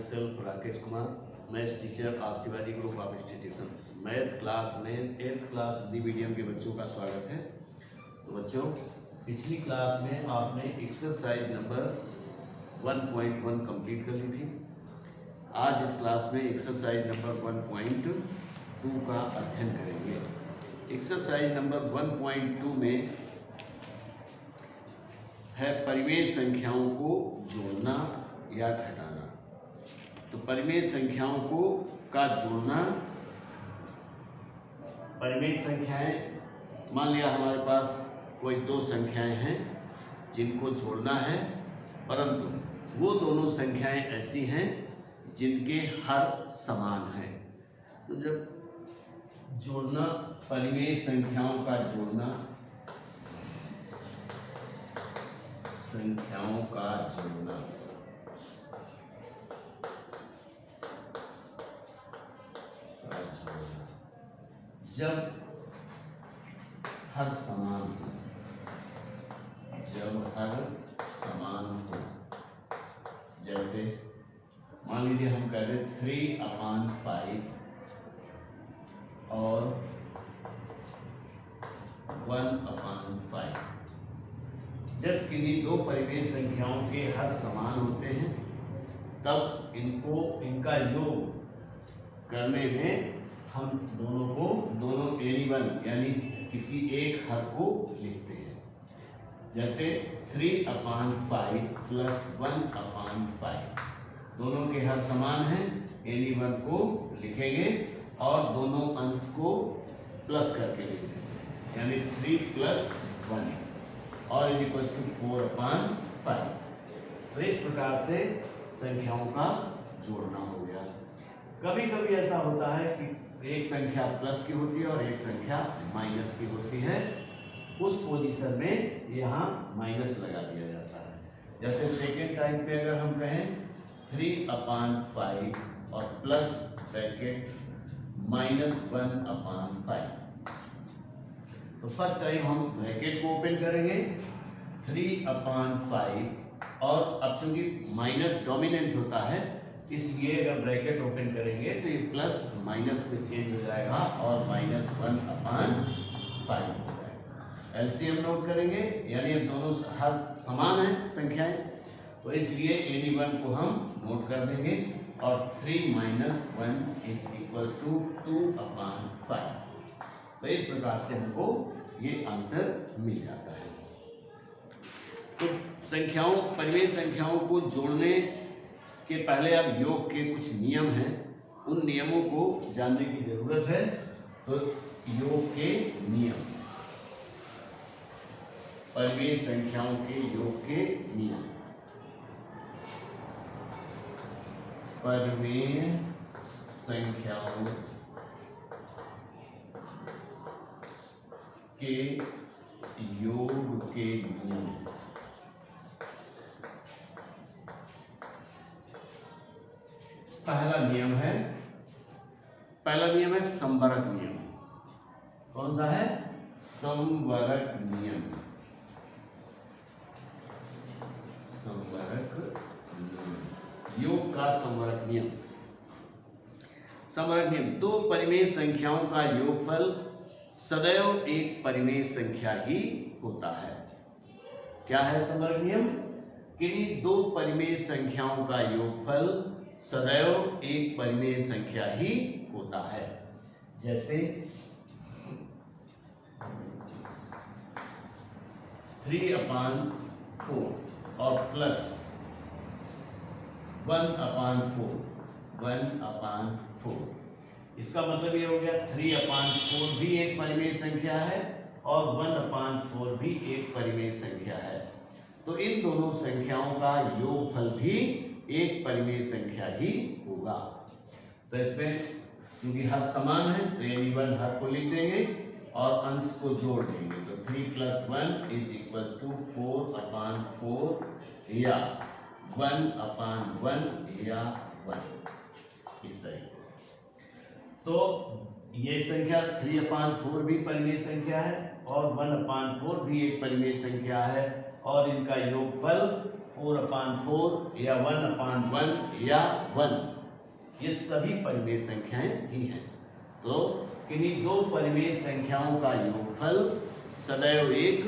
Self Rakesh Kumar, maths teacher आप Shivaji group of institution. Math class में 8th class D medium के बच्चों का स्वागत है। तो बच्चों, पिछली क्लास में आपने एक्सरसाइज नंबर 1.1 कंप्लीट कर ली थी। आज इस क्लास में एक्सरसाइज नंबर 1.2 का अध्ययन करेंगे। एक्सरसाइज नंबर 1.2 में है परिमेय संख्याओं को जोड़ना या घटाना। तो परिमेय संख्याओं को का जोड़ना, परिमेय संख्याएं, मान लिया हमारे पास कोई दो संख्याएं हैं जिनको जोड़ना है, परंतु वो दोनों संख्याएं ऐसी हैं जिनके हर समान हैं। तो जब जोड़ना, परिमेय संख्याओं का जोड़ना, संख्याओं का जोड़ना, जब हर समान हो, जब हर समान हो, जैसे मान लीजिए हम कह रहे 3/5 और 1/5। जब किन्हीं दो परिमेय संख्याओं के हर समान होते हैं तब इनका योग करने में हम दोनों एनी1 यानी किसी एक हर को लिखते हैं। जैसे 3/5 प्लस 1/5, दोनों के हर समान हैं, एनी1 को लिखेंगे और दोनों अंश को प्लस करके लिख देंगे, यानी 3 + 1 और इज इक्वल टू 4/5। तो इस प्रकार से संख्याओं का जोड़ना हो गया। कभी कभी ऐसा होता है कि एक संख्या प्लस की होती है और एक संख्या माइनस की होती है, उस पोजीशन में यहाँ माइनस लगा दिया जाता है। जैसे सेकेंड टाइम पे अगर हम कहें 3/5 और प्लस ब्रैकेट -1/5, तो फर्स्ट टाइम हम ब्रैकेट को ओपन करेंगे 3/5 और अब चूंकि माइनस डोमिनेंट होता है इसलिए अगर ब्रैकेट ओपन करेंगे तो ये प्लस माइनस में चेंज हो जाएगा और -1/5 हो जाएगा। एलसीएम नोट करेंगे, यानी अब दोनों हर समान है संख्याएं, तो इसलिए एनी1 को हम नोट कर देंगे और 3 - 1 = 2/5। तो इस प्रकार से हमको ये आंसर मिल जाता है। तो परिमेय संख्याओं को जोड़ने के पहले अब योग के कुछ नियम हैं, उन नियमों को जानने की जरूरत है। तो योग के नियम, परिमेय संख्याओं के योग के नियम। परिमेय संख्याओं के योग के नियम। पहला नियम है संवरक नियम। कौन सा है? संवरक नियम। संवरक नियम, योग का संवरक नियम। संवरक नियम, दो परिमेय संख्याओं का योगफल सदैव एक परिमेय संख्या ही होता है। क्या है संवरक नियम? किन्हीं दो परिमेय संख्याओं का योगफल सदैव एक परिमेय संख्या ही होता है। जैसे 3/4 और प्लस 1/4। इसका मतलब ये हो गया 3/4 भी एक परिमेय संख्या है और 1/4 भी एक परिमेय संख्या है। तो इन दोनों संख्याओं का योगफल भी एक परिमेय संख्या ही होगा। तो इसमें क्योंकि हर समान है तो एनी1 हर को लिख देंगे और अंश को जोड़ देंगे। तो 3 + 1 = 4/4 या 1/1 या 1, इस तरीके से। तो ये संख्या 3/4 भी परिमेय संख्या है और 1/4 भी एक परिमेय संख्या है और इनका योगफल 4/4 या 1/1 या 1, ये सभी परिमेय संख्याएं ही हैं। तो किन्हीं दो परिमेय संख्याओं का योगफल सदैव एक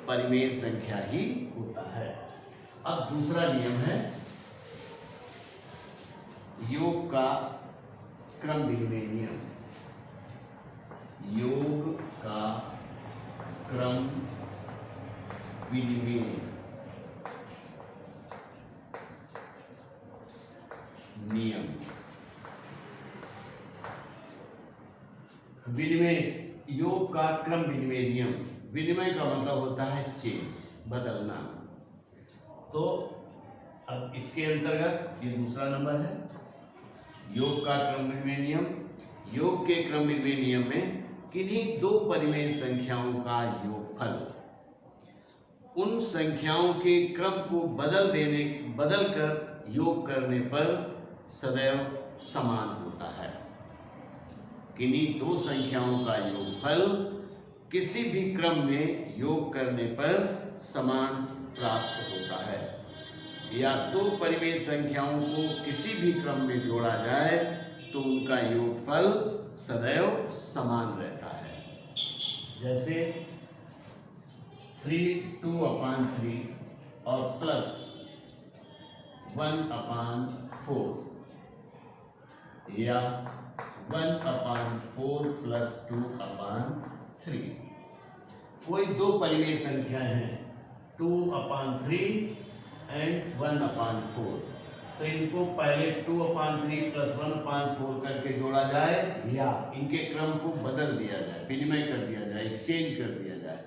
परिमेय संख्या ही होता है। अब दूसरा नियम है योग का क्रम विनिमय नियम। योग का क्रम विनिमय नियम। विनिमय, योग का क्रम विनिमय नियम। विनिमय का मतलब होता है चेंज, बदलना। तो अब इसके अंतर्गत ये दूसरा नंबर है योग का क्रम विनिमय नियम। योग के क्रम विनिमय नियम में किन्हीं दो परिमेय संख्याओं का योगफल उन संख्याओं के क्रम को बदलकर योग करने पर सदैव समान होता है। किन्हीं दो संख्याओं का योगफल किसी भी क्रम में योग करने पर समान प्राप्त होता है। या दो परिमेय संख्याओं को किसी भी क्रम में जोड़ा जाए तो उनका योगफल सदैव समान रहता है। जैसे 3 2/3 और प्लस 1/4 या 1/4 प्लस 2/3। कोई दो परिमेय संख्याएं हैं 2/3 एंड 1/4, तो इनको पहले 2/3 प्लस 1/4 करके जोड़ा जाए या इनके क्रम को बदल दिया जाए, विनिमय कर दिया जाए, एक्सचेंज कर दिया जाए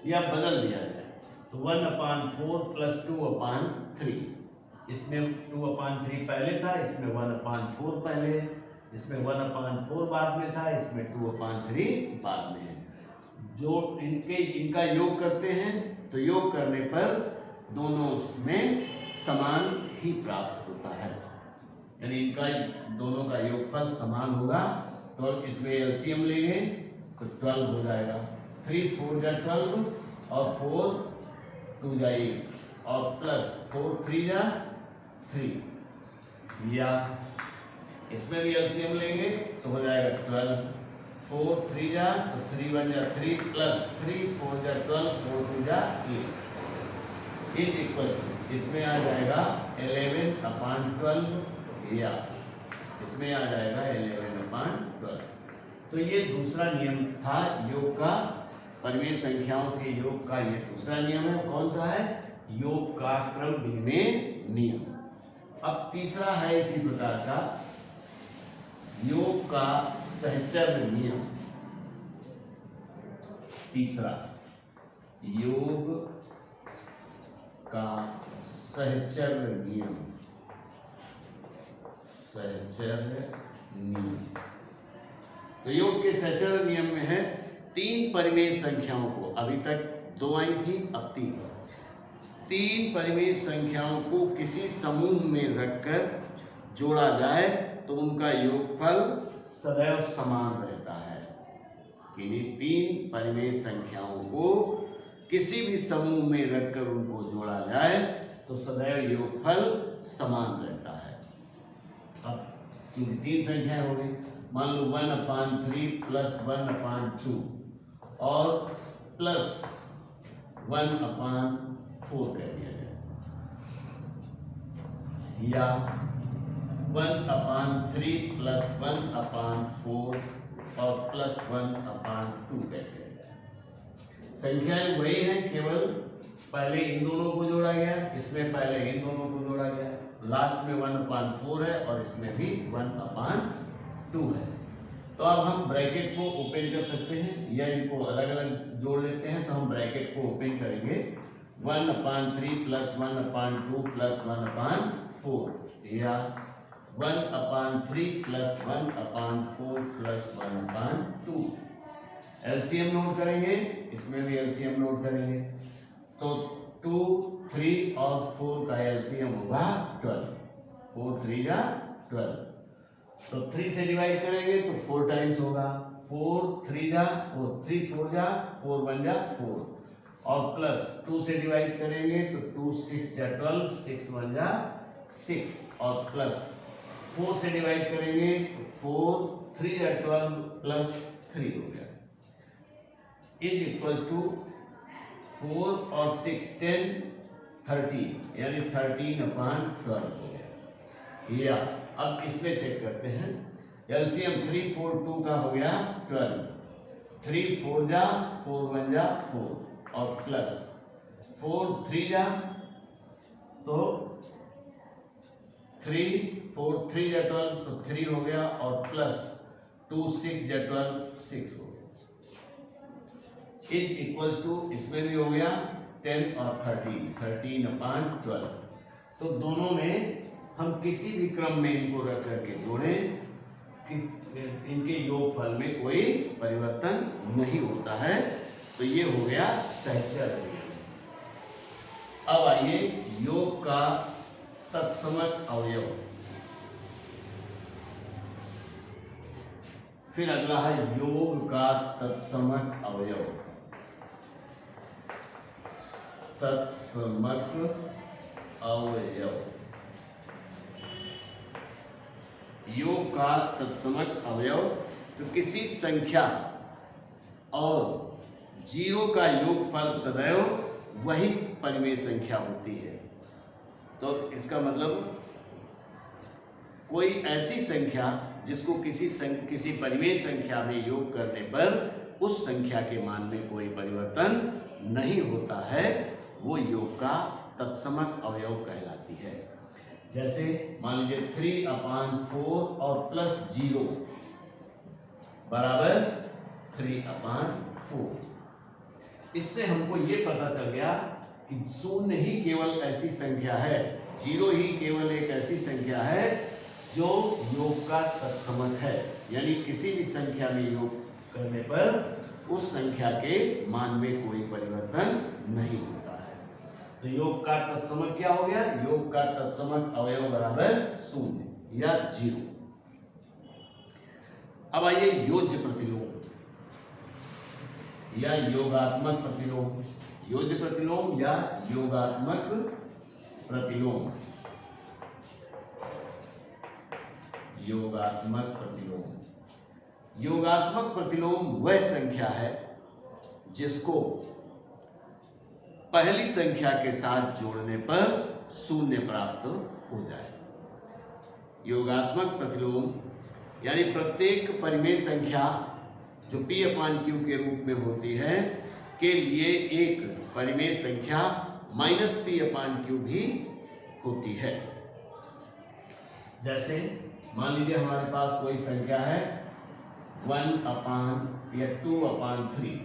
या बदल दिया जाए। तो 1/4 प्लस 2/3, इसमें 2/3 पहले था, इसमें 1/4 पहले है, इसमें 1/4 बाद में था, इसमें 2/3 बाद में है। जो इनका योग करते हैं तो योग करने पर दोनों में समान ही प्राप्त होता है, यानी इनका दोनों का योगफल समान होगा। तो इसमें एलसीएम लेंगे तो 12 हो जाएगा। 3 4 जा 12 और 4 2 जा 8 और प्लस 4 3 जा 3, या इसमें भी एलसीएम लेंगे तो हो जाएगा 12। 4 3 जा तो 3 1 जा 3 प्लस 3 4 जा 12 4 2 जा 8 इज इक्वल्स टू, इसमें आ जाएगा 11/12 या इसमें आ जाएगा 11/12। तो ये दूसरा नियम था योग का, परिमेय संख्याओं के योग का ये दूसरा नियम है। कौन सा है? योग का क्रम विनिमय नियम। अब तीसरा है इसी प्रकार का योग का सहचर्य नियम। तीसरा योग का सहचर्य नियम। सहचर्य नियम, तो योग के सहचर्य नियम में है 3 परिमेय संख्याओं को, अभी तक 2 आई थी, अब 3 परिमेय संख्याओं को किसी समूह में रखकर जोड़ा जाए तो उनका योगफल सदैव समान रहता है। किन्हीं 3 परिमेय संख्याओं को किसी भी समूह में रखकर उनको जोड़ा जाए तो सदैव योगफल समान रहता है। अब चूंकि 3 संख्याएं हो गई, मान लो 1/3 प्लस 1/2 और प्लस 1/4 कर दिया जाए, या 1/3 प्लस 1/4 और प्लस 1/2 कर दिया जाए। संख्याएं वही हैं, केवल पहले इन दोनों को जोड़ा गया, इसमें पहले इन दोनों को जोड़ा गया, लास्ट में 1/4 है और इसमें भी 1/2 है। तो अब हम ब्रैकेट को ओपन कर सकते हैं या इनको अलग अलग जोड़ लेते हैं। तो हम ब्रैकेट को ओपन करेंगे 1/3 प्लस 1/2 प्लस 1/4 या 1/3 प्लस 1/4 प्लस 1/2। एलसीएम नोट करेंगे, इसमें भी एलसीएम नोट करेंगे। तो 2 3 और 4 का एलसीएम होगा 12। 4 3 जा 12, तो 3 से डिवाइड करेंगे तो 4 टाइम्स होगा। 4 3 जा 4, 3 4 जा 4 1 जा 4, और प्लस 2 से डिवाइड करेंगे तो 2 6 जा 12, 6 1 जा 6 और प्लस 4 से डिवाइड करेंगे तो 4 3 जा 12 प्लस 3 हो गया इज इक्वल्स टू 4 और 6 10 13 यानी 13/12 हो गया। या अब इसमें चेक करते हैं एलसीएम 3 4 2 का हो गया 12, 3 4 जा 4 1 जा 4 और प्लस 4 3 जा तो 3 4 3 जा 12 तो 3 हो गया और प्लस 2 6 जा 12 6 हो गया इज इक्वल्स टू इसमें भी हो गया 10 और 13/12। तो दोनों में हम किसी भी क्रम में इनको रख करके जोड़ें कि इनके योगफल में कोई परिवर्तन नहीं होता है। तो ये हो गया सहचर। अब आइए योग का तत्समक अवयव। फिर अगला है योग का तत्समक अवयव। तत्समक अवयव, योग का तत्समक अवयव तो किसी संख्या और जीरो का योगफल सदैव वही परिमेय संख्या होती है। तो इसका मतलब कोई ऐसी संख्या जिसको किसी परिमेय संख्या में योग करने पर उस संख्या के मान में कोई परिवर्तन नहीं होता है, वो योग का तत्समक अवयव कहलाती है। जैसे मान लीजिए 3/4 और प्लस 0 बराबर 3/4। इससे हमको ये पता चल गया कि शून्य ही केवल ऐसी संख्या है, 0 ही केवल एक ऐसी संख्या है जो योग का तत्समक है, यानी किसी भी संख्या में योग करने पर उस संख्या के मान में कोई परिवर्तन नहीं होता है। तो योग का तत्समक क्या हो गया? योग का तत्समक अवयव बराबर 0 या 0। अब आइए योज्य प्रतिलोम या योगात्मक प्रतिलोम। योज्य प्रतिलोम या योगात्मक प्रतिलोम। योगात्मक प्रतिलोम, योगात्मक प्रतिलोम वह संख्या है जिसको पहली संख्या के साथ जोड़ने पर शून्य प्राप्त हो जाए। योगात्मक प्रतिलोम यानी प्रत्येक परिमेय संख्या जो p/q के रूप में होती है के लिए एक परिमेय संख्या -p/q भी होती है। जैसे मान लीजिए हमारे पास कोई संख्या है 1 या 2/3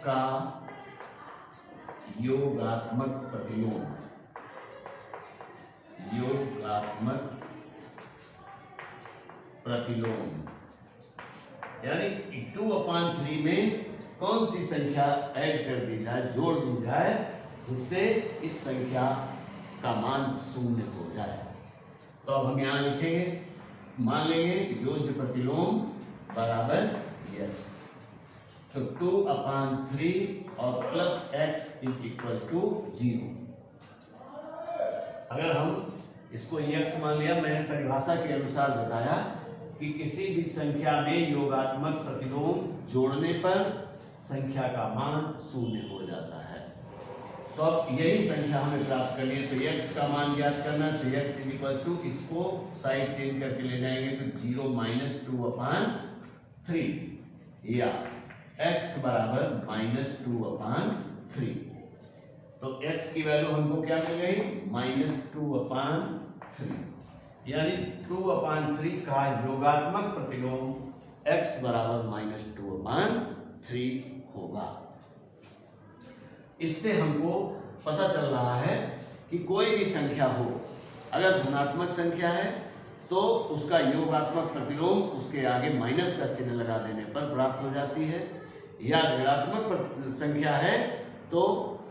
का योगात्मक प्रतिलोम। योगात्मक प्रतिलोम यानी 2/3 में कौन सी संख्या ऐड कर दी जाए, जोड़ दी जाए, जिससे इस संख्या का मान शून्य हो जाए। तो अब हम यहाँ लिखेंगे, मान लेंगे योज्य प्रतिलोम बराबर x। तो 2/3 और plus x is equals to 0। अगर हम इसको x मान लिया, मैंने परिभाषा के अनुसार बताया कि किसी भी संख्या में योगात्मक प्रतिलोम जोड़ने पर संख्या का मान शून्य हो जाता है। तो अब यही संख्या हमें प्राप्त करनी है, तो x का मान ज्ञात करना है। तो x इज इक्वल्स टू, इसको साइड चेंज करके ले जाएंगे तो 0 - 2/3 या x बराबर -2/3। तो x की वैल्यू हमको क्या मिल गई? -2/3, यानी 2/3 का योगात्मक प्रतिलोम x बराबर -2/3 होगा। इससे हमको पता चल रहा है कि कोई भी संख्या हो, अगर धनात्मक संख्या है तो उसका योगात्मक प्रतिलोम उसके आगे माइनस का चिन्ह लगा देने पर प्राप्त हो जाती है, या ऋणात्मक संख्या है तो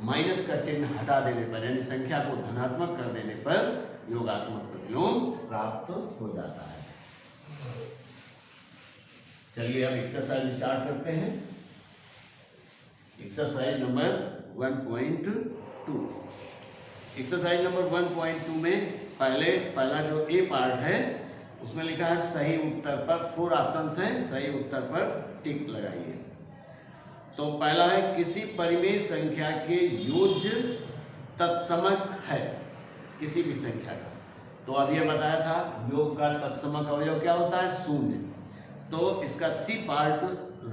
माइनस का चिन्ह हटा देने पर, यानी संख्या को धनात्मक कर देने पर योगात्मक प्रतिलोम प्राप्त हो जाता है। चलिए अब एक्सरसाइज स्टार्ट करते हैं। Exercise number 1.2। एक्सरसाइज नंबर 1.2 में पहला जो ए पार्ट है उसमें लिखा है सही उत्तर पर 4 ऑप्शंस हैं, सही उत्तर पर टिक लगाइए। तो पहला है किसी परिमेय संख्या के योज्य तत्समक है, किसी भी संख्या का। तो अब ये बताया था योग का तत्समक अवयव क्या होता है, शून्य। तो इसका सी पार्ट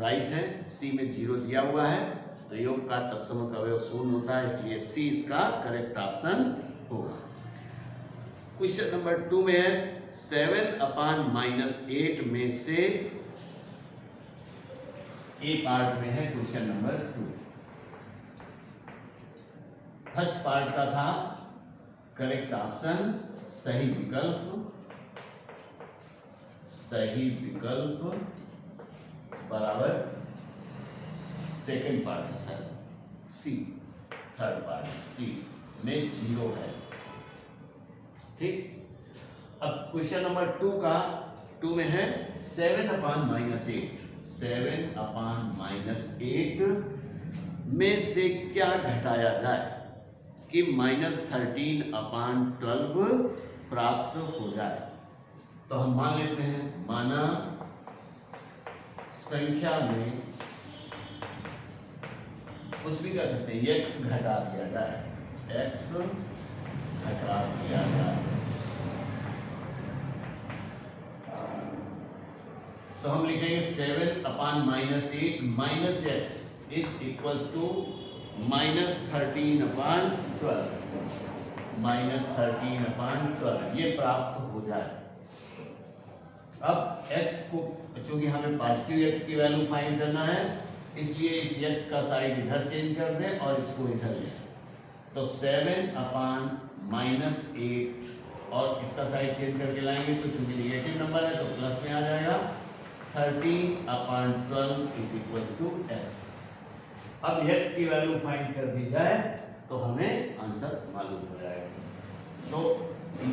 राइट है, सी में 0 दिया हुआ है, तो योग का तत्समक अवयव शून्य होता है, इसलिए सी इसका करेक्ट ऑप्शन होगा। क्वेश्चन नंबर 2 में है 7/-8 में से ए पार्ट में है क्वेश्चन नंबर 2। फर्स्ट पार्ट का था करेक्ट ऑप्शन सही विकल्प बराबर सेकंड पार्ट है सर सी, थर्ड पार्ट सी में 0 है। ठीक, अब क्वेश्चन नंबर 2 में है 7/-8 में से क्या घटाया जाए कि -13/12 प्राप्त हो जाए। तो हम मान लेते हैं, माना संख्या में कुछ भी कर सकते हैं, x घटा दिया जाए, तो हम लिखेंगे 7/-8 minus x is equals to -13/12 ये प्राप्त हो जाए। अब x को चूंकि हमें पॉजिटिव x की वैल्यू फाइंड करना है, इसलिए इस x का साइड इधर चेंज कर दें और इसको इधर लें। तो 7/-8 और इसका साइड चेंज करके लाएंगे तो चूंकि निगेटिव नंबर है तो प्लस में आ जाएगा। 13/12 इज इक्वल्स टू x। अब x की वैल्यू फाइंड कर दी जाए तो हमें आंसर मालूम हो जाएगा। तो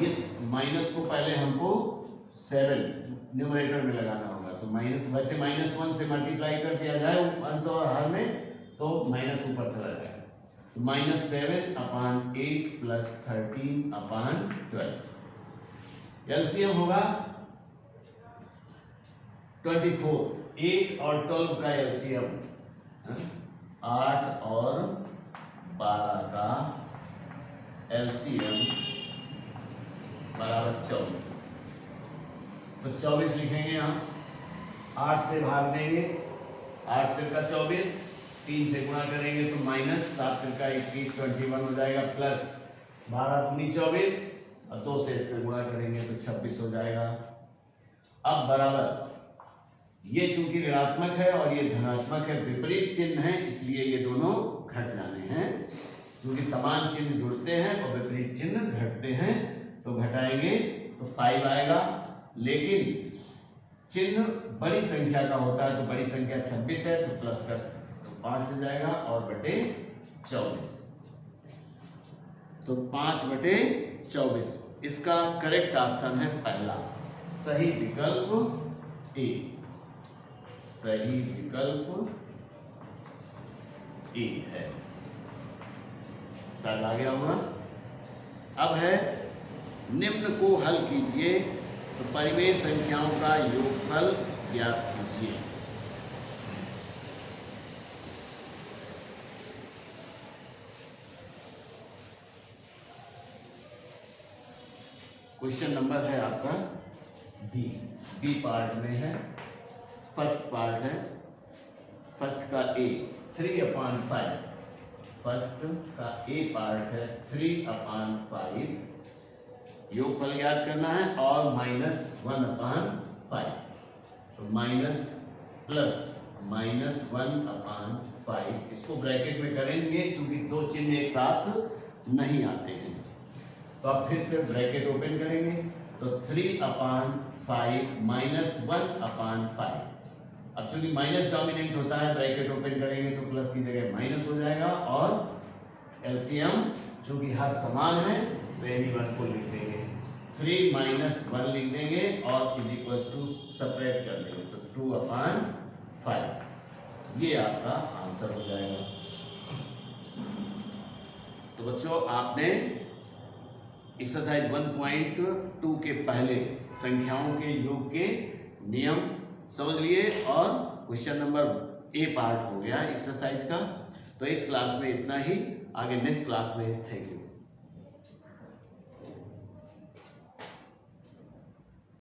इस माइनस को पहले हमको 7 न्यूमरेटर में लगाना होगा, तो वैसे -1 से मल्टीप्लाई कर दिया जाए अंश और हर में तो माइनस ऊपर चला जाएगा। तो -7/8 प्लस 13/12 एलसीएम होगा 24। 8 और 12 का एलसीएम 8 और 12 का एलसीएम बराबर 24। तो 24 लिखेंगे यहाँ, 8 से भाग देंगे, 8 तिरका 24, 3 से गुणा करेंगे तो -7 तिरका 21 21 हो जाएगा, प्लस 12 दूनी 24 और 2 से इसमें गुणा करेंगे तो 26 हो जाएगा। अब बराबर ये चूंकि ऋणात्मक है और ये धनात्मक है, विपरीत चिन्ह है, इसलिए ये दोनों घट जाने हैं। चूंकि समान चिन्ह जुड़ते हैं और विपरीत चिन्ह घटते हैं तो घटाएंगे तो 5 आएगा। लेकिन चिन्ह बड़ी संख्या का होता है, तो बड़ी संख्या 26 है तो प्लस का तो 5 हो जाएगा और बटे 24, तो 5/24 इसका करेक्ट ऑप्शन है पहला, सही विकल्प ए। सही विकल्प ए है, शायद आ गया होगा। अब है निम्न को हल कीजिए तो परिमेय संख्याओं का योगफल ज्ञात कीजिए। क्वेश्चन नंबर है आपका बी पार्ट में है। फर्स्ट पार्ट है, फर्स्ट का ए 3/5, फर्स्ट का ए पार्ट है 3/5 योगफल ज्ञात करना है और -1/5, तो -1/5 इसको ब्रैकेट में करेंगे चूंकि दो चिन्ह एक साथ नहीं आते हैं। तो अब फिर से ब्रैकेट ओपन करेंगे तो 3/5 -1/5। अब चूंकि माइनस डोमिनेंट होता है, ब्रैकेट ओपन करेंगे तो प्लस की जगह माइनस हो जाएगा और एलसीएम चूंकि हर समान है तो एनी1 को लिख देंगे, 3 - 1 लिख देंगे और इज इक्वल्स टू सेपरेट कर देंगे तो 2/5, ये आपका आंसर हो जाएगा। तो बच्चों आपने एक्सरसाइज 1.2 के पहले संख्याओं के योग के नियम समझ लिए और क्वेश्चन नंबर ए पार्ट हो गया एक्सरसाइज का। तो इस क्लास में इतना ही, आगे नेक्स्ट क्लास में। Thank you.